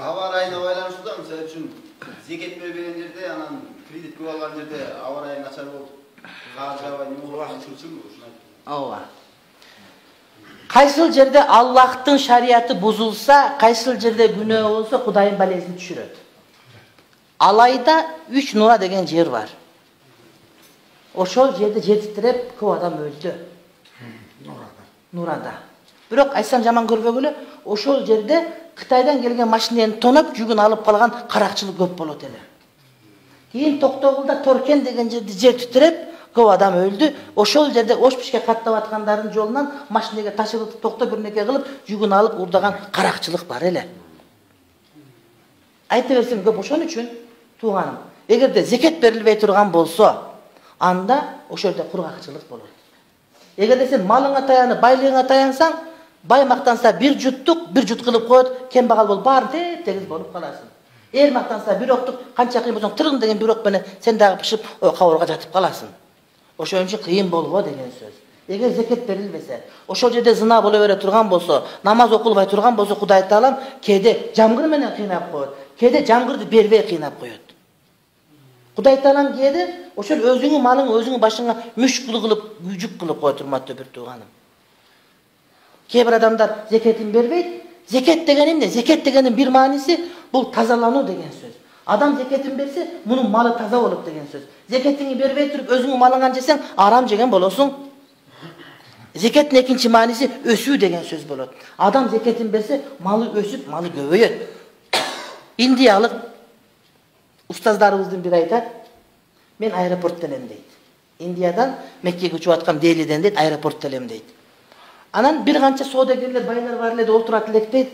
Awa rayına baylanışlı da mesela üçün zeket berген жерде анан кредит кылып алган жерде аба райы начар болуп каржы аба неме болуп чыкчумбу ушуна. Ооба. Кайсыл жерде Аллахтын шарияты бузулса, кайсыл жерде күнөө болсо Кудайдын балесин түшүрөт. Алайда 3 нура деген жер бар. Ошол жерде жетиктирип көп адам өлдү. Нурада. Бирок айтсам жаман көрбөгүлө, ошол жерде Кытайдан келген машинени тоноп, жүгүн алып калган каракчылык көп болот эле. Кийин Токтогулда Торкен деген жерде жер түтүрүп, көп адам өлдү. Ошол жерде Ош-Бишке каттап аткандардын жолунан машинеге ташылып, токтоп бирнеке кылып, жүгүн алып урдаган каракчылык бар эле. Айта берсем көп ошон үчүн тууганым. Эгерде зекет берилбей турган болсо, анда ошол жерде кургакчылык болот. Эгерде сен малыңа таянып, байлыгыңа таянсаң, бай мактанса бир жут кылып коет, кембагал бол баарын тегиз болуп каласың. Эр мактанса бир октук, канча кыйын болсоң тырың деген бир ок менен сен дагы пышып, кабырга жатып каласың. Ошон үчүн кыйын болго деген сөз. Эгер зекет берилбесе, ошол жерде зына боло бере турган болсо, намаз окулбай турган болсо, Кудай Таалам кээде жамгыр менен кыйнап коет, кээде жамгырды бербей кыйнап коет. Кудай Таалам кээде ошол өзүңүн малың, өзүңүн башыңа мүшкүл кылып, жүк кылып коет, урматтуу бир тууганым. Кээ бир адамдар зекетин бербейт. Зекет деген эмне? Зекет дегендин бир мааниси бул тазалануу деген сөз. Адам зекетин берсе, мунун малы таза болот деген сөз. Зекетиңи бербей туруп өзүңүн малыңан жесең, арам жеген болосуң. Зекеттин экинчи мааниси өсүү деген сөз болот. Адам зекетин берсе, малы өсүп, малы көбөйөт. Индиялык устаздарыбыздын бири айтат, мен аэропортто элем дейт. Индиядан Меккеге учуп аткан Делиден дейт, аэропортто элем дейт. Анан бир канча соодагерлер, байлар бар эле, олтурат элек дейт.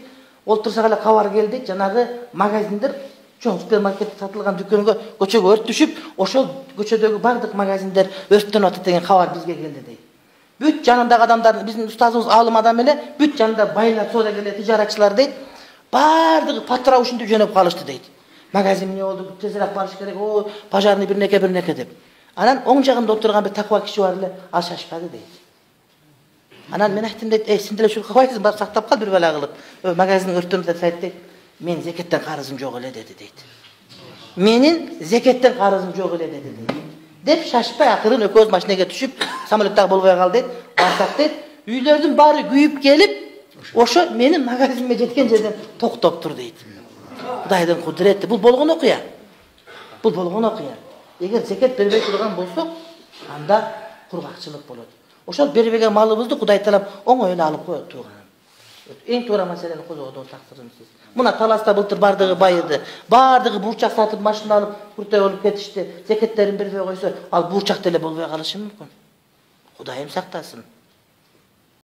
Олтурсак эле кабар келди, жанагы магазиндер, чоң супермаркетте сатылган дүкөнгө көчөгө өрт түшүп, ошол көчөдөгү бардык магазиндер өрттөнүп атат деген кабар бизге келди дейт. Бүт жанындагы адамдар, биздин устазыбыз алым адам эле, бүт жанында байлар, соодагерлер, тижаратчылар дейт. Бардыгы патра ушинтип жөнөп калышты дейт. Магазин эмне болду? Тезирээк барыш керек. О, пожарный бирнеке деп. Анан оң жагында отурган бир таква киши бар эле, ал шашпады дейт. Анан мен айттым дейт, сен деле ушул кабайсың, барып сактап кал бир бала кылып. Магазиндин өрттөнүп деп айтты дейт. Мен зекеттен карызым жок эле деди дейт. Менин зекеттен карызым жок эле деди дейт. Деп шашпай акырын экөөбүз машинеге түшүп, самолеттагы болбой калды дейт. Барсак дейт, үйлөрдүн баары күйүп келип, ошо менин магазиниме жеткен жерден токтоптур дейт. Кудайдын кудурети. Бул болгон окуя. Бул болгон окуя. Эгер зекет бербей турган болсок, анда кургакчылык болот. Ошол бербеген малыбызды Кудай Таалам оңой эле алып коет тууганым. Эң туура маселени козгодуңуз, тактырымсыз. Мына Таласта былтыр бардыгы байыды. Бардыгы бурчак сатып машина алып, куртай болуп кетишти. Зекеттерин бербей койсо, ал бурчак деле болбой калышы мүмкүн. Кудайым сактасын.